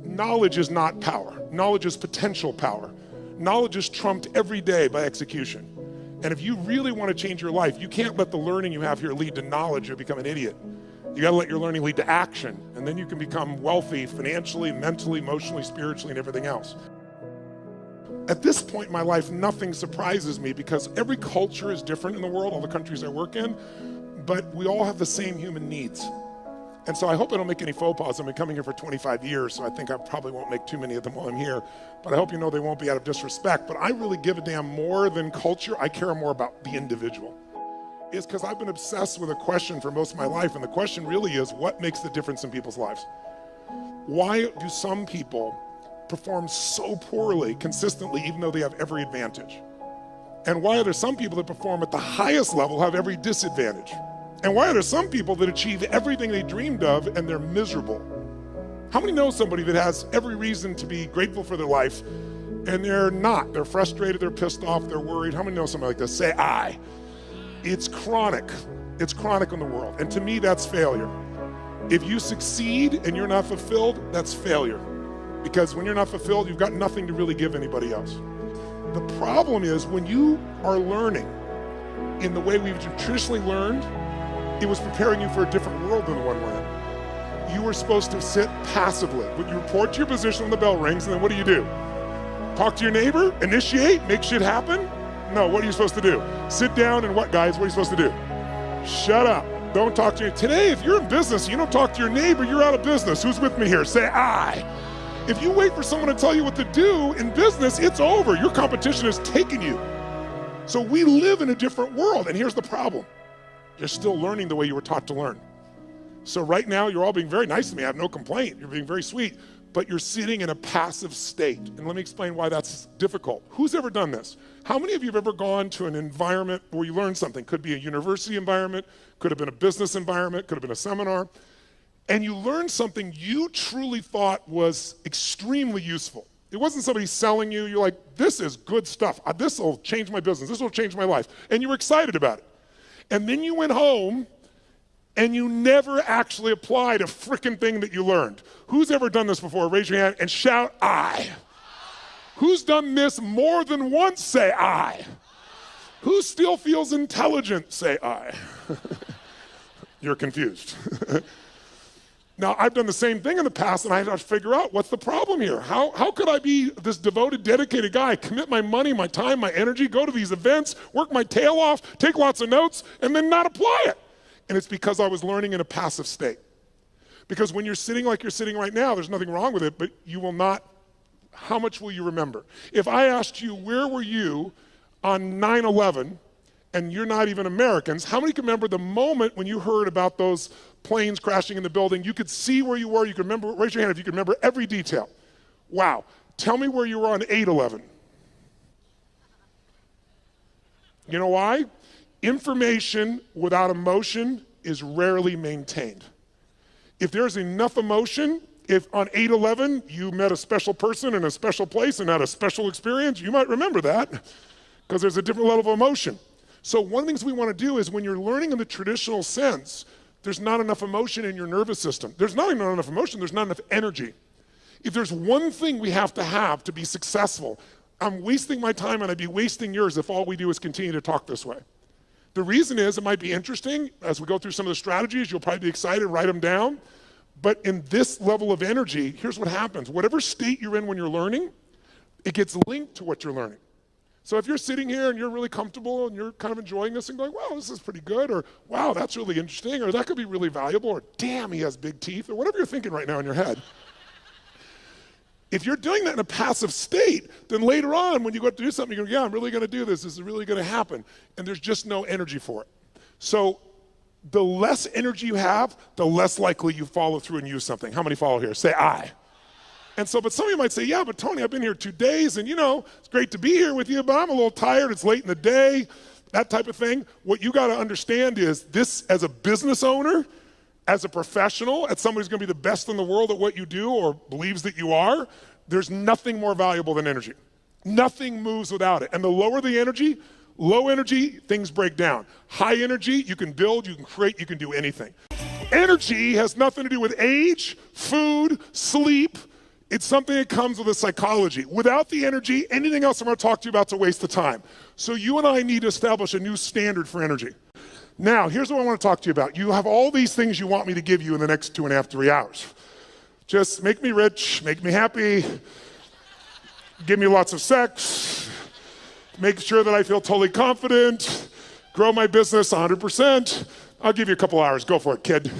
knowledge is not power. Knowledge is potential power. Knowledge is trumped every day by execution. And if you really want to change your life, you can't let the learning you have here lead to knowledge or become an idiot. You gotta let your learning lead to action, and then you can become wealthy financially, mentally, emotionally, spiritually, and everything else. At this point in my life, nothing surprises me because every culture is different in the world, all the countries I work in, but we all have the same human needs. And so I hope I don't make any faux pas. I've been coming here for 25 years, so I think I probably won't make too many of them while I'm here. But I hope you know they won't be out of disrespect. But I really give a damn more than culture. I care more about the individual. It's because I've been obsessed with a question for most of my life, and the question really is, what makes the difference in people's lives? Why do some people perform so poorly consistently even though they have every advantage? And why are there some people that perform at the highest level have every disadvantage? And why are there some people that achieve everything they dreamed of and they're miserable? How many know somebody that has every reason to be grateful for their life and they're not? They're frustrated, they're pissed off, they're worried. How many know somebody like this? Say I. It's chronic. It's chronic in the world. And to me, that's failure. If you succeed and you're not fulfilled, that's failure. Because when you're not fulfilled, you've got nothing to really give anybody else. The problem is when you are learning in the way we've traditionally learned, it was preparing you for a different world than the one we're in. You were supposed to sit passively. But you report to your position when the bell rings, and then what do? Talk to your neighbor, initiate, make shit happen? No, what are you supposed to do? Sit down and what, guys? What are you supposed to do? Shut up. Don't talk to you. Today, if you're in business and you don't talk to your neighbor, you're out of business. Who's with me here? Say I. If you wait for someone to tell you what to do in business, it's over. Your competition has taken you. So we live in a different world, and here's the problem. You're still learning the way you were taught to learn. So right now, you're all being very nice to me. I have no complaint. You're being very sweet, but you're sitting in a passive state. And let me explain why that's difficult. Who's ever done this? How many of you have ever gone to an environment where you learned something? Could be a university environment, could have been a business environment, could have been a seminar, and you learned something you truly thought was extremely useful. It wasn't somebody selling you. You're like, this is good stuff. This will change my business. This will change my life. And you were excited about it. And then you went home and you never actually applied a frickin' thing that you learned. Who's ever done this before? Raise your hand and shout, I. Who's done this more than once? Say, I. Who still feels intelligent? Say, I. You're confused. Now, I've done the same thing in the past, and I had to figure out what's the problem here. How could I be this devoted, dedicated guy, commit my money, my time, my energy, go to these events, work my tail off, take lots of notes, and then not apply it? And it's because I was learning in a passive state. Because when you're sitting like you're sitting right now, there's nothing wrong with it, but you will not, how much will you remember? If I asked you, where were you on 9/11, and you're not even Americans, how many can remember the moment when you heard about those planes crashing in the building? You could see where you were, you could remember, raise your hand if you could remember every detail. Wow, tell me where you were on 8/11. You know why? Information without emotion is rarely maintained. If there's enough emotion, if on 8/11 you met a special person in a special place and had a special experience, you might remember that because there's a different level of emotion. So one of the things we want to do is when you're learning in the traditional sense, there's not enough emotion in your nervous system. There's not even enough emotion, there's not enough energy. If there's one thing we have to be successful, I'm wasting my time and I'd be wasting yours if all we do is continue to talk this way. The reason is it might be interesting. As we go through some of the strategies, you'll probably be excited, write them down. But in this level of energy, here's what happens. Whatever state you're in when you're learning, it gets linked to what you're learning. So if you're sitting here and you're really comfortable and you're kind of enjoying this and going, wow, this is pretty good, or wow, that's really interesting, or that could be really valuable, or damn, he has big teeth, or whatever you're thinking right now in your head. If you're doing that in a passive state, then later on when you go to do something, you go, yeah, I'm really going to do this. This is really going to happen. And there's just no energy for it. So the less energy you have, the less likely you follow through and use something. How many follow here? Say I. And so, but some of you might say, yeah, but Tony, I've been here 2 days and it's great to be here with you, but I'm a little tired. It's late in the day, that type of thing. What you got to understand is this, as a business owner, as a professional, as somebody who's going to be the best in the world at what you do or believes that you are, there's nothing more valuable than energy. Nothing moves without it. And the lower the energy, low energy, things break down. High energy, you can build, you can create, you can do anything. Energy has nothing to do with age, food, sleep. It's something that comes with a psychology. Without the energy, anything else I'm going to talk to you about is a waste of time. So you and I need to establish a new standard for energy. Now, here's what I want to talk to you about. You have all these things you want me to give you in the next 2.5, 3 hours. Just make me rich, make me happy, give me lots of sex, make sure that I feel totally confident, grow my business 100%. I'll give you a couple hours. Go for it, kid.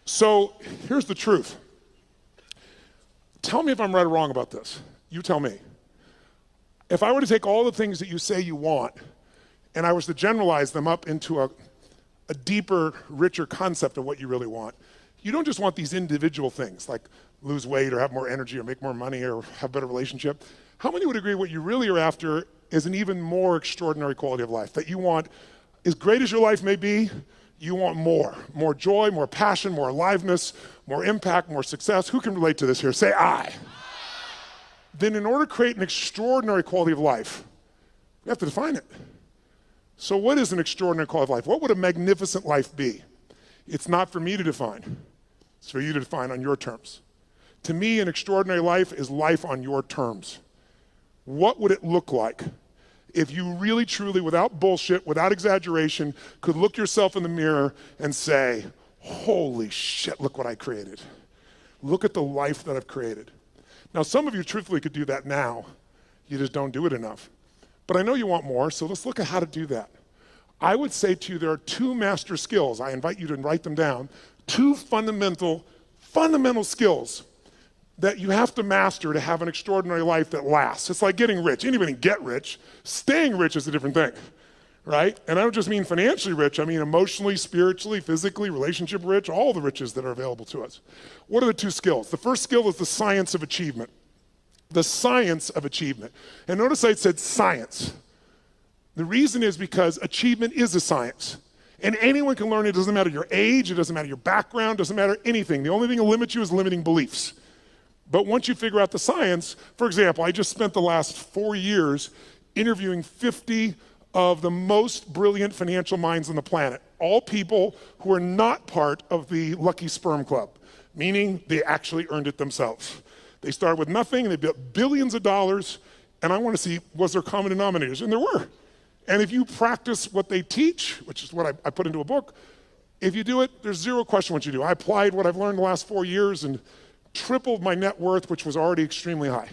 So here's the truth. Tell me if I'm right or wrong about this. You tell me. If I were to take all the things that you say you want and I was to generalize them up into a deeper, richer concept of what you really want, you don't just want these individual things like lose weight or have more energy or make more money or have a better relationship. How many would agree what you really are after is an even more extraordinary quality of life? That you want, as great as your life may be, you want more joy, more passion, more aliveness, more impact, more success. Who can relate to this here? Say I. Then in order to create an extraordinary quality of life, we have to define it. So what is an extraordinary quality of life? What would a magnificent life be? It's not for me to define. It's for you to define on your terms. To me, an extraordinary life is life on your terms. What would it look like if you really, truly, without bullshit, without exaggeration, could look yourself in the mirror and say, holy shit, look what I created. Look at the life that I've created. Now, some of you truthfully could do that now. You just don't do it enough. But I know you want more, so let's look at how to do that. I would say to you, there are 2 master skills. I invite you to write them down. 2 fundamental skills that you have to master to have an extraordinary life that lasts. It's like getting rich. Anybody can get rich. Staying rich is a different thing, right? And I don't just mean financially rich. I mean emotionally, spiritually, physically, relationship rich, all the riches that are available to us. What are the 2 skills? The first skill is the science of achievement. The science of achievement. And notice I said science. The reason is because achievement is a science. And anyone can learn it. It doesn't matter your age, it doesn't matter your background, it doesn't matter anything. The only thing that limits you is limiting beliefs. But once you figure out the science, for example, I just spent the last 4 years interviewing 50 of the most brilliant financial minds on the planet, all people who are not part of the Lucky Sperm Club, meaning they actually earned it themselves. They started with nothing, and they built billions of dollars, and I want to see, was there common denominators? And there were. And if you practice what they teach, which is what I put into a book, if you do it, there's zero question what you do. I applied what I've learned the last 4 years and tripled my net worth, which was already extremely high.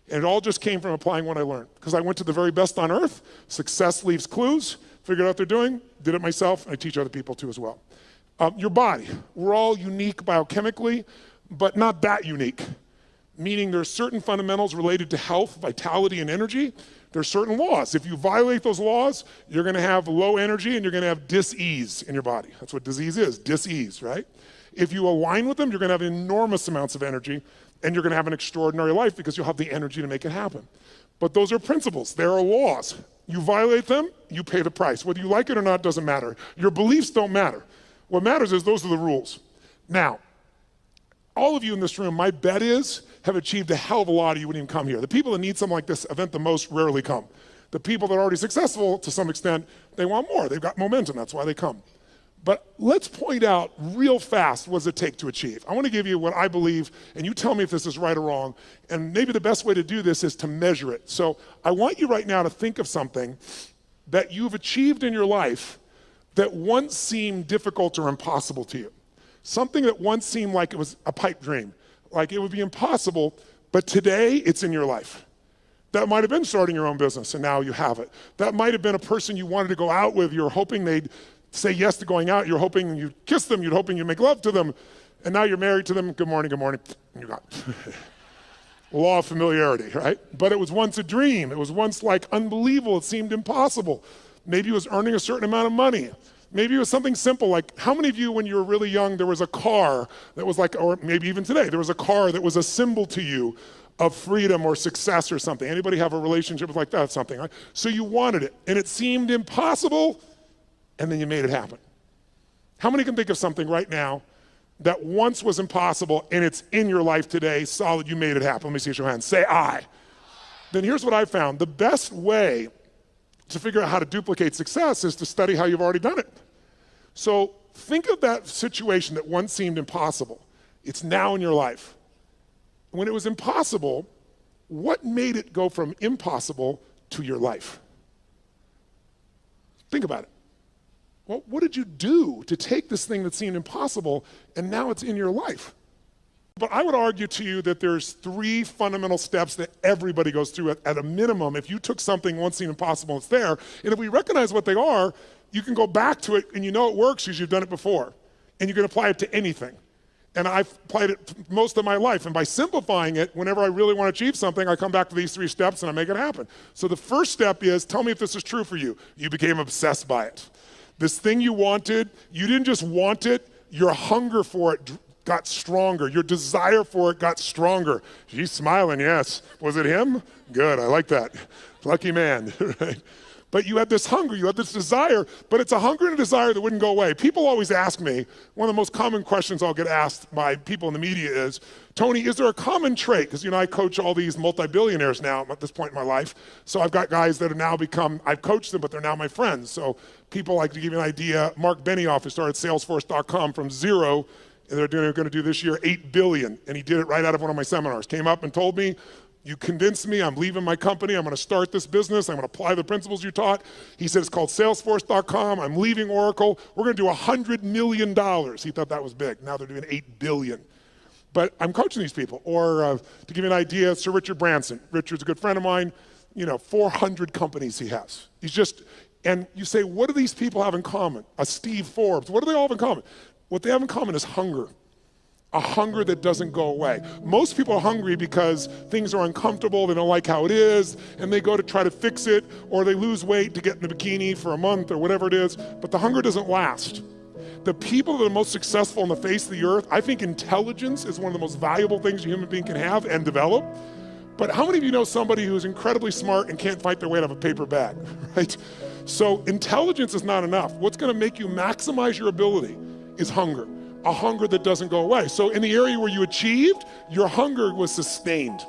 And it all just came from applying what I learned. Because I went to the very best on earth, success leaves clues, figured out what they're doing, did it myself, and I teach other people too as well. Your body, we're all unique biochemically, but not that unique. Meaning there's certain fundamentals related to health, vitality, and energy. There's certain laws. If you violate those laws, you're gonna have low energy and you're gonna have dis-ease in your body. That's what disease is, dis-ease, right? If you align with them, you're gonna have enormous amounts of energy and you're gonna have an extraordinary life because you'll have the energy to make it happen. But those are principles, there are laws. You violate them, you pay the price. Whether you like it or not doesn't matter. Your beliefs don't matter. What matters is those are the rules. Now, all of you in this room, my bet is, have achieved a hell of a lot, or you wouldn't even come here. The people that need something like this event the most rarely come. The people that are already successful, to some extent, they want more. They've got momentum, that's why they come. But let's point out real fast what does it take to achieve. I want to give you what I believe, and you tell me if this is right or wrong, and maybe the best way to do this is to measure it. So I want you right now to think of something that you've achieved in your life that once seemed difficult or impossible to you. Something that once seemed like it was a pipe dream, like it would be impossible, but today it's in your life. That might have been starting your own business and now you have it. That might have been a person you wanted to go out with, you're hoping they'd say yes to going out, you're hoping you'd kiss them, you're hoping you'd make love to them, and now you're married to them, good morning, and you're gone. Law of familiarity, right? But it was once a dream, it was once like unbelievable, it seemed impossible. Maybe it was earning a certain amount of money. Maybe it was something simple like, how many of you when you were really young, there was a car that was like, or maybe even today, there was a car that was a symbol to you of freedom or success or something. Anybody have a relationship with like that, something, right? So you wanted it and it seemed impossible and then you made it happen. How many can think of something right now that once was impossible and it's in your life today, solid, you made it happen? Let me see your hands, say I. Then here's what I found, the best way to figure out how to duplicate success is to study how you've already done it. So think of that situation that once seemed impossible. It's now in your life. When it was impossible, what made it go from impossible to your life? Think about it. Well, what did you do to take this thing that seemed impossible and now it's in your life? But I would argue to you that there's 3 fundamental steps that everybody goes through at a minimum. If you took something once seemed impossible, it's there. And if we recognize what they are, you can go back to it and you know it works because you've done it before. And you can apply it to anything. And I've applied it most of my life. And by simplifying it, whenever I really want to achieve something, I come back to these 3 steps and I make it happen. So the first step is, tell me if this is true for you. You became obsessed by it. This thing you wanted, you didn't just want it, your hunger for it got stronger. Your desire for it got stronger. She's smiling, yes. Was it him? Good, I like that. Lucky man, right? But you had this hunger, you had this desire, but it's a hunger and a desire that wouldn't go away. People always ask me, one of the most common questions I'll get asked by people in the media is, Tony, is there a common trait? Because I coach all these multi-billionaires now at this point in my life. So I've got guys that have now become, I've coached them, but they're now my friends. So people, like, to give you an idea, Mark Benioff, who started Salesforce.com from 0, and they're going to do this year $8 billion. And he did it right out of one of my seminars. Came up and told me, you convinced me, I'm leaving my company, I'm gonna start this business, I'm gonna apply the principles you taught. He said, it's called Salesforce.com, I'm leaving Oracle, we're gonna do $100 million. He thought that was big, now they're doing $8 billion. But I'm coaching these people. Or to give you an idea, Sir Richard Branson. Richard's a good friend of mine, 400 companies he has. He's just, and you say, what do these people have in common? A Steve Forbes, what do they all have in common? What they have in common is hunger. A hunger that doesn't go away. Most people are hungry because things are uncomfortable, they don't like how it is, and they go to try to fix it, or they lose weight to get in a bikini for a month or whatever it is, but the hunger doesn't last. The people that are most successful on the face of the earth, I think intelligence is one of the most valuable things a human being can have and develop. But how many of you know somebody who's incredibly smart and can't fight their way out of a paper bag, right? So intelligence is not enough. What's gonna make you maximize your ability is hunger. A hunger that doesn't go away. So in the area where you achieved, your hunger was sustained.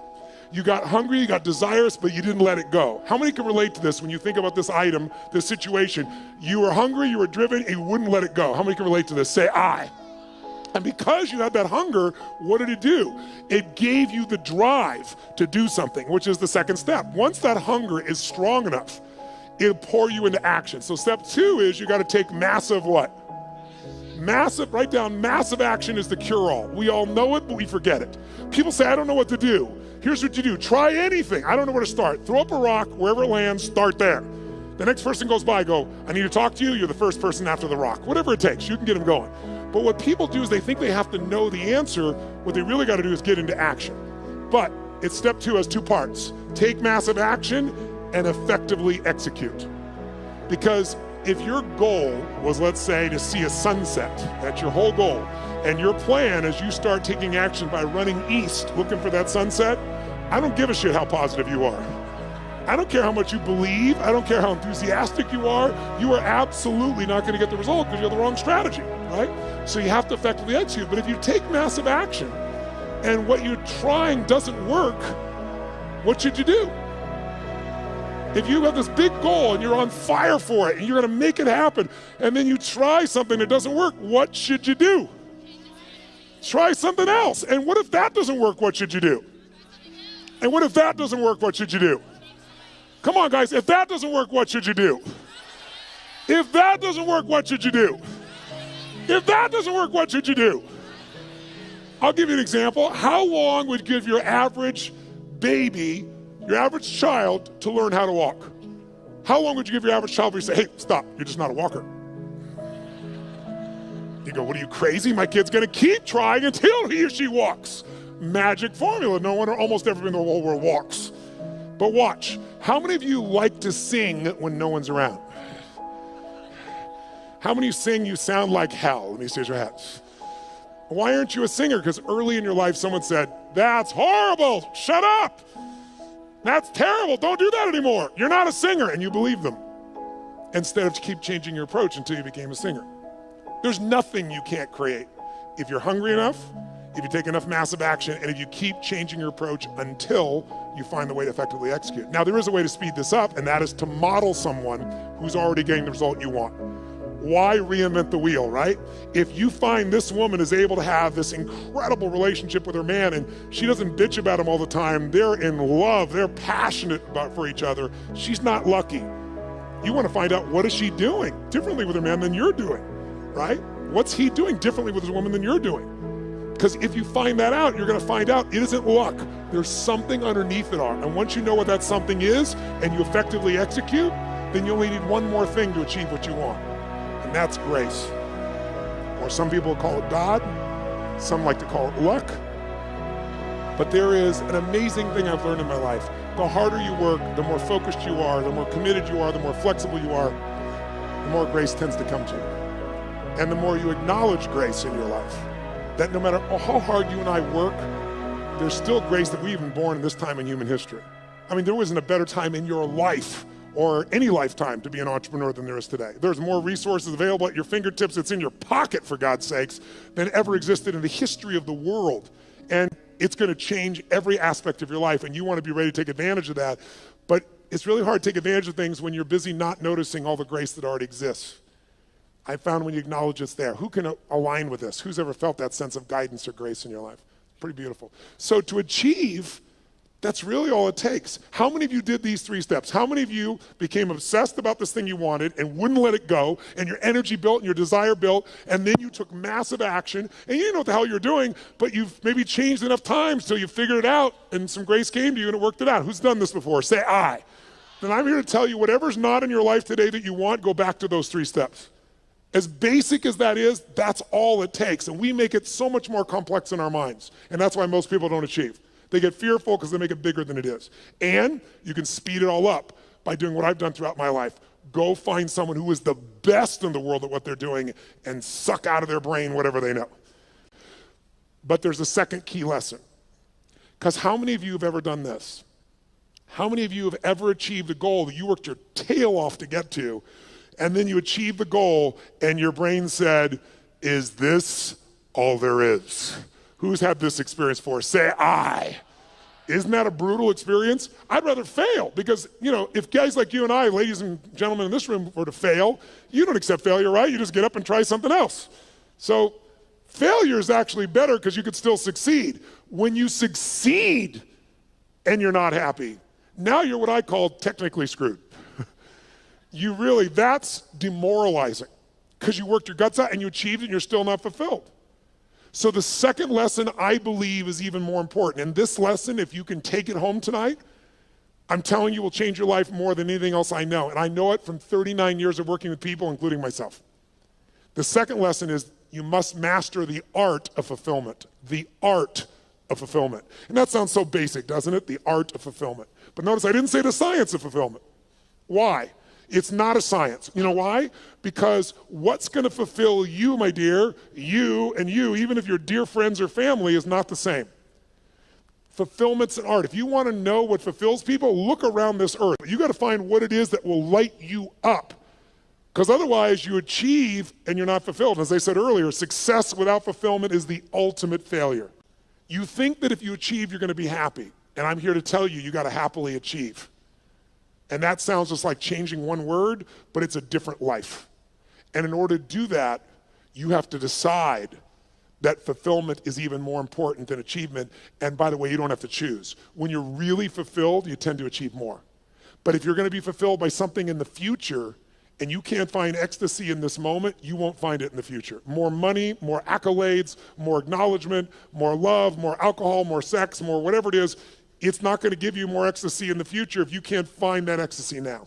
You got hungry, you got desirous, but you didn't let it go. How many can relate to this when you think about this item, this situation? You were hungry, you were driven, and you wouldn't let it go. How many can relate to this? Say, I. And because you had that hunger, what did it do? It gave you the drive to do something, which is the second step. Once that hunger is strong enough, it'll pour you into action. So step 2 is you gotta take massive what? Massive, write down, massive action is the cure-all. We all know it, but we forget it. People say, I don't know what to do. Here's what you do, try anything. I don't know where to start. Throw up a rock, wherever it lands, start there. The next person goes by, go, I need to talk to you, you're the first person after the rock. Whatever it takes, you can get them going. But what people do is they think they have to know the answer. What they really gotta do is get into action. But it's step 2 has 2 parts. Take massive action and effectively execute. Because if your goal was, let's say, to see a sunset, that's your whole goal, and your plan is you start taking action by running east, looking for that sunset, I don't give a shit how positive you are. I don't care how much you believe, I don't care how enthusiastic you are absolutely not gonna get the result because you have the wrong strategy, right? So you have to effectively execute, but if you take massive action and what you're trying doesn't work, what should you do? If you have this big goal and you're on fire for it and you're gonna make it happen, and then you try something that doesn't work, what should you do? Try something else. And what if that doesn't work, what should you do? And what if that doesn't work, what should you do? Come on, guys, if that doesn't work, what should you do? If that doesn't work, what should you do? If that doesn't work, what should you do? I'll give you an example. How long would you give your average baby, your average child, to learn how to walk? How long would you give your average child before you say, hey, stop, you're just not a walker? You go, what are you, crazy? My kid's gonna keep trying until he or she walks. Magic formula, no one or almost everyone in the whole world walks. But watch, how many of you like to sing when no one's around? How many of you sing, you sound like hell? Let me see your hands. Why aren't you a singer? Because early in your life someone said, that's horrible, shut up. That's terrible, don't do that anymore. You're not a singer, and you believe them. Instead of to keep changing your approach until you became a singer. There's nothing you can't create. If you're hungry enough, if you take enough massive action, and if you keep changing your approach until you find the way to effectively execute. Now there is a way to speed this up, and that is to model someone who's already getting the result you want. Why reinvent the wheel, right? If you find this woman is able to have this incredible relationship with her man and she doesn't bitch about him all the time, they're in love, they're passionate for each other, she's not lucky. You want to find out, what is she doing differently with her man than you're doing, right? What's he doing differently with his woman than you're doing? Because if you find that out, you're going to find out it isn't luck. There's something underneath it all. And once you know what that something is and you effectively execute, then you only need one more thing to achieve what you want. And that's grace. Or some people call it God. Some like to call it luck. But there is an amazing thing I've learned in my life. The harder you work, the more focused you are, the more committed you are, the more flexible you are, the more grace tends to come to you. And the more you acknowledge grace in your life, that no matter how hard you and I work, there's still grace that we've been born in this time in human history. I mean, there wasn't a better time in your life or any lifetime to be an entrepreneur than there is today. There's more resources available at your fingertips, it's in your pocket, for God's sakes, than ever existed in the history of the world. And it's going to change every aspect of your life, and you want to be ready to take advantage of that. But it's really hard to take advantage of things when you're busy not noticing all the grace that already exists. I found when you acknowledge it's there. Who can align with this? Who's ever felt that sense of guidance or grace in your life? Pretty beautiful. So to achieve, that's really all it takes. How many of you did these 3 steps? How many of you became obsessed about this thing you wanted and wouldn't let it go, and your energy built and your desire built, and then you took massive action, and you didn't know what the hell you're doing, but you've maybe changed enough times till you figured it out, and some grace came to you and it worked it out? Who's done this before? Say I. Then I'm here to tell you, whatever's not in your life today that you want, go back to those 3 steps. As basic as that is, that's all it takes. And we make it so much more complex in our minds. And that's why most people don't achieve. They get fearful because they make it bigger than it is. And you can speed it all up by doing what I've done throughout my life. Go find someone who is the best in the world at what they're doing and suck out of their brain whatever they know. But there's a second key lesson. Because how many of you have ever done this? How many of you have ever achieved a goal that you worked your tail off to get to, and then you achieved the goal and your brain said, is this all there is? Who's had this experience before? Say I. Isn't that a brutal experience? I'd rather fail because, if guys like you and I, ladies and gentlemen in this room, were to fail, you don't accept failure, right? You just get up and try something else. So failure is actually better because you could still succeed. When you succeed and you're not happy, now you're what I call technically screwed. That's demoralizing because you worked your guts out and you achieved it and you're still not fulfilled. So the second lesson, I believe, is even more important. And this lesson, if you can take it home tonight, I'm telling you, will change your life more than anything else I know. And I know it from 39 years of working with people, including myself. The second lesson is you must master the art of fulfillment. The art of fulfillment. And that sounds so basic, doesn't it? The art of fulfillment. But notice I didn't say the science of fulfillment. Why? It's not a science. You know why? Because what's going to fulfill you, my dear, you and you, even if you're dear friends or family, is not the same. Fulfillment's an art. If you want to know what fulfills people, look around this earth. You got to find what it is that will light you up. Because otherwise you achieve and you're not fulfilled. As I said earlier, success without fulfillment is the ultimate failure. You think that if you achieve, you're going to be happy. And I'm here to tell you, you got to happily achieve. And that sounds just like changing one word, but it's a different life. And in order to do that, you have to decide that fulfillment is even more important than achievement. And by the way, you don't have to choose. When you're really fulfilled, you tend to achieve more. But if you're going to be fulfilled by something in the future, and you can't find ecstasy in this moment, you won't find it in the future. More money, more accolades, more acknowledgement, more love, more alcohol, more sex, more whatever it is, it's not going to give you more ecstasy in the future if you can't find that ecstasy now.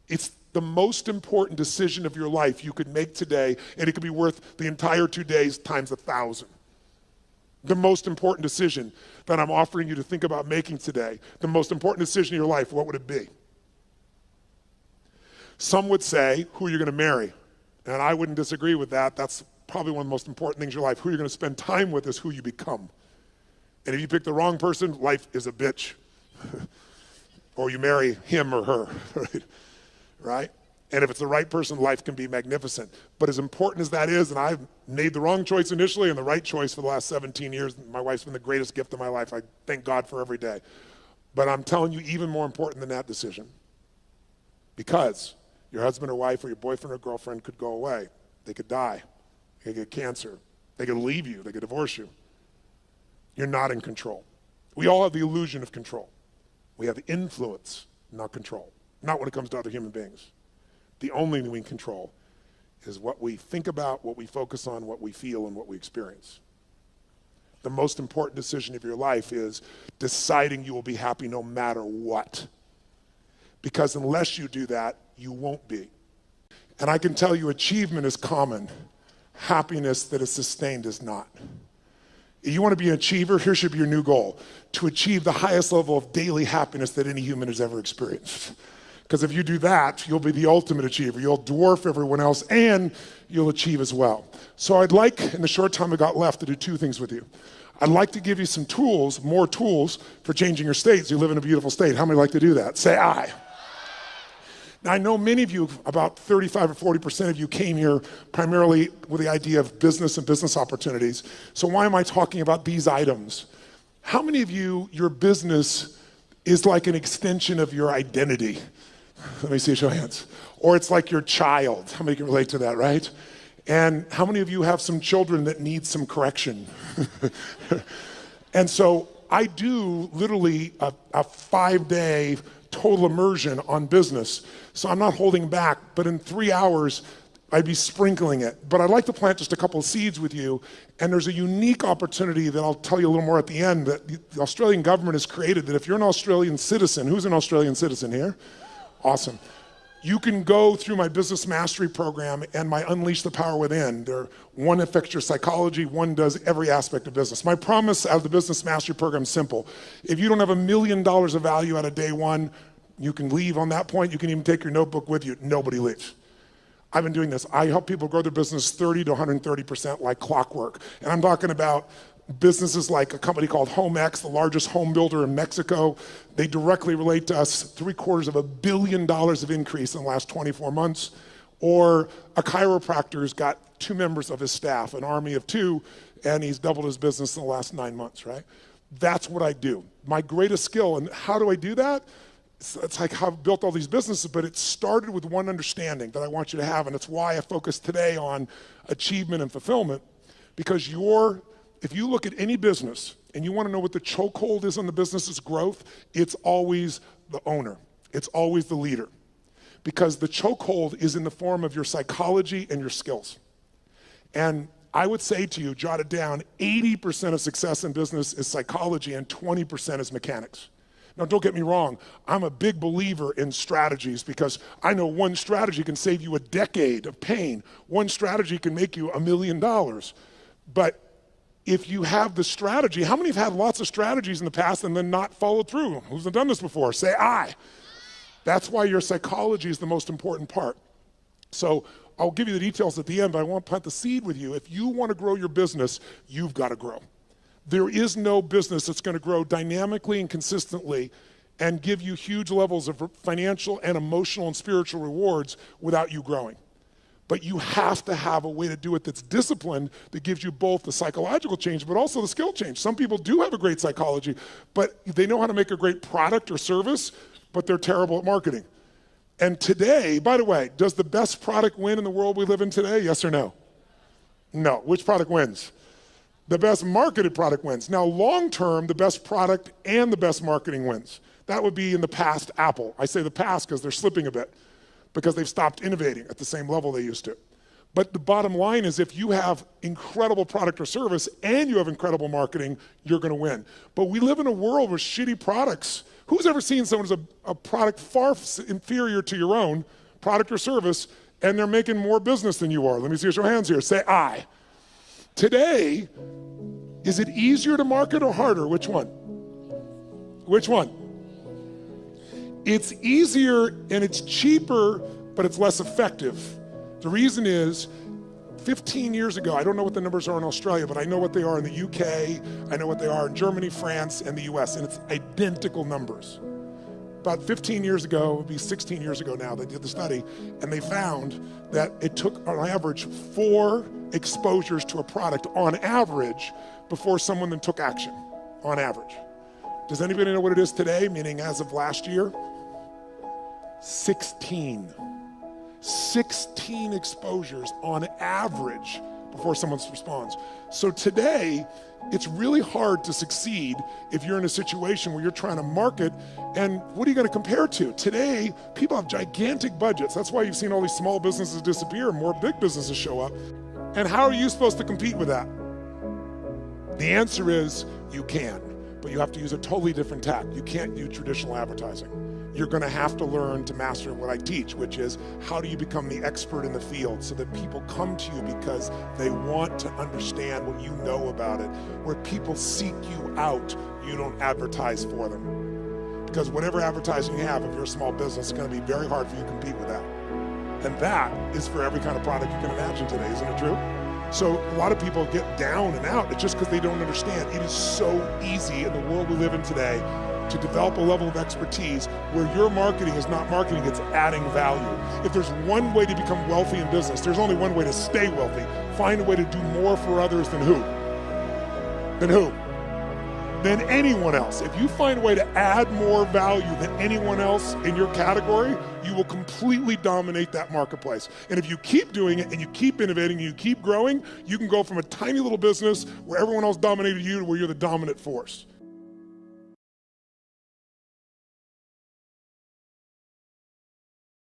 It's the most important decision of your life you could make today, and it could be worth the entire 2 days times 1,000. The most important decision that I'm offering you to think about making today, the most important decision in your life, what would it be? Some would say who you're going to marry, and I wouldn't disagree with that. That's probably one of the most important things in your life. Who you're going to spend time with is who you become. And if you pick the wrong person, life is a bitch. Or you marry him or her, right? And if it's the right person, life can be magnificent. But as important as that is, and I've made the wrong choice initially and the right choice for the last 17 years, my wife's been the greatest gift of my life. I thank God for every day. But I'm telling you, even more important than that decision. Because Your husband or wife or your boyfriend or girlfriend could go away. They could die. They could get cancer. They could leave you. They could divorce you. You're not in control. We all have the illusion of control. We have influence, not control. Not when it comes to other human beings. The only thing we can control is what we think about, what we focus on, what we feel, and what we experience. The most important decision of your life is deciding you will be happy no matter what. Because unless you do that, you won't be. And I can tell you achievement is common. Happiness that is sustained is not. If you want to be an achiever, here should be your new goal. To achieve the highest level of daily happiness that any human has ever experienced. Because if you do that, you'll be the ultimate achiever. You'll dwarf everyone else and you'll achieve as well. So I'd like, in the short time I got left, to do two things with you. I'd like to give you some tools, more tools for changing your states. You live in a beautiful state. How many like to do that? Say aye. Now I know many of you, about 35 or 40% of you came here primarily with the idea of business and business opportunities. So why am I talking about these items? How many of you, your business is like an extension of your identity? Let me see a show of hands. Or it's like your child. How many can relate to that, right? And how many of you have some children that need some correction? And so I do literally a 5-day total immersion on business. So I'm not holding back, but in 3 hours, I'd be sprinkling it. But I'd like to plant just a couple of seeds with you. And there's a unique opportunity that I'll tell you a little more at the end that the Australian government has created, that if you're an Australian citizen, who's an Australian citizen here? Awesome. You can go through my business mastery program and my Unleash the Power Within. One affects your psychology, one does every aspect of business. My promise out of the business mastery program is simple. If you don't have $1 million of value out of day one, you can leave on that point. You can even take your notebook with you. Nobody leaves. I've been doing this. I help people grow their business 30 to 130% like clockwork. And I'm talking about businesses like a company called HomeX, the largest home builder in Mexico. They directly relate to us, $750 million of increase in the last 24 months. Or a chiropractor's got 2 members of his staff, an army of 2, and he's doubled his business in the last 9 months, right? That's what I do. My greatest skill, and how do I do that? It's like how I've built all these businesses, but it started with one understanding that I want you to have, and it's why I focus today on achievement and fulfillment, because if you look at any business and you want to know what the chokehold is on the business's growth, it's always the owner. It's always the leader. Because the chokehold is in the form of your psychology and your skills. And I would say to you, jot it down, 80% of success in business is psychology and 20% is mechanics. Now, don't get me wrong. I'm a big believer in strategies because I know one strategy can save you a decade of pain. One strategy can make you $1 million. But if you have the strategy, how many have had lots of strategies in the past and then not followed through? Who's done this before? Say aye. That's why your psychology is the most important part. So I'll give you the details at the end, but I want to plant the seed with you. If you want to grow your business, you've got to grow. There is no business that's going to grow dynamically and consistently and give you huge levels of financial and emotional and spiritual rewards without you growing. But you have to have a way to do it that's disciplined, that gives you both the psychological change, but also the skill change. Some people do have a great psychology, but they know how to make a great product or service, but they're terrible at marketing. And today, by the way, does the best product win in the world we live in today? Yes or no? No. Which product wins? The best marketed product wins. Now, long term, the best product and the best marketing wins. That would be in the past Apple. I say the past because they're slipping a bit, because they've stopped innovating at the same level they used to. But the bottom line is if you have incredible product or service and you have incredible marketing, you're gonna win. But we live in a world with shitty products. Who's ever seen someone who's a product far inferior to your own, product or service, and they're making more business than you are? Let me see your hands here, say aye. Today, is it easier to market or harder? Which one? Which one? It's easier and it's cheaper, but it's less effective. The reason is 15 years ago, I don't know what the numbers are in Australia, but I know what they are in the UK, I know what they are in Germany, France, and the US, and it's identical numbers. About 15 years ago, it would be 16 years ago now, they did the study, and they found that it took, on average, 4 exposures to a product on average before someone then took action, on average. Does anybody know what it is today, meaning as of last year? 16. 16 exposures on average before someone responds. So today, it's really hard to succeed if you're in a situation where you're trying to market, and what are you gonna compare to? Today, people have gigantic budgets. That's why you've seen all these small businesses disappear and more big businesses show up. And how are you supposed to compete with that? The answer is you can, but you have to use a totally different tack. You can't use traditional advertising. You're gonna have to learn to master what I teach, which is how do you become the expert in the field so that people come to you because they want to understand what you know about it. Where people seek you out, you don't advertise for them. Because whatever advertising you have, if you're a small business, it's gonna be very hard for you to compete with that. And that is for every kind of product you can imagine today, isn't it true? So a lot of people get down and out, it's just because they don't understand. It is so easy in the world we live in today to develop a level of expertise where your marketing is not marketing, it's adding value. If there's one way to become wealthy in business, there's only one way to stay wealthy. Find a way to do more for others than who? Than who? Than anyone else. If you find a way to add more value than anyone else in your category, you will completely dominate that marketplace. And if you keep doing it and you keep innovating and you keep growing, you can go from a tiny little business where everyone else dominated you to where you're the dominant force.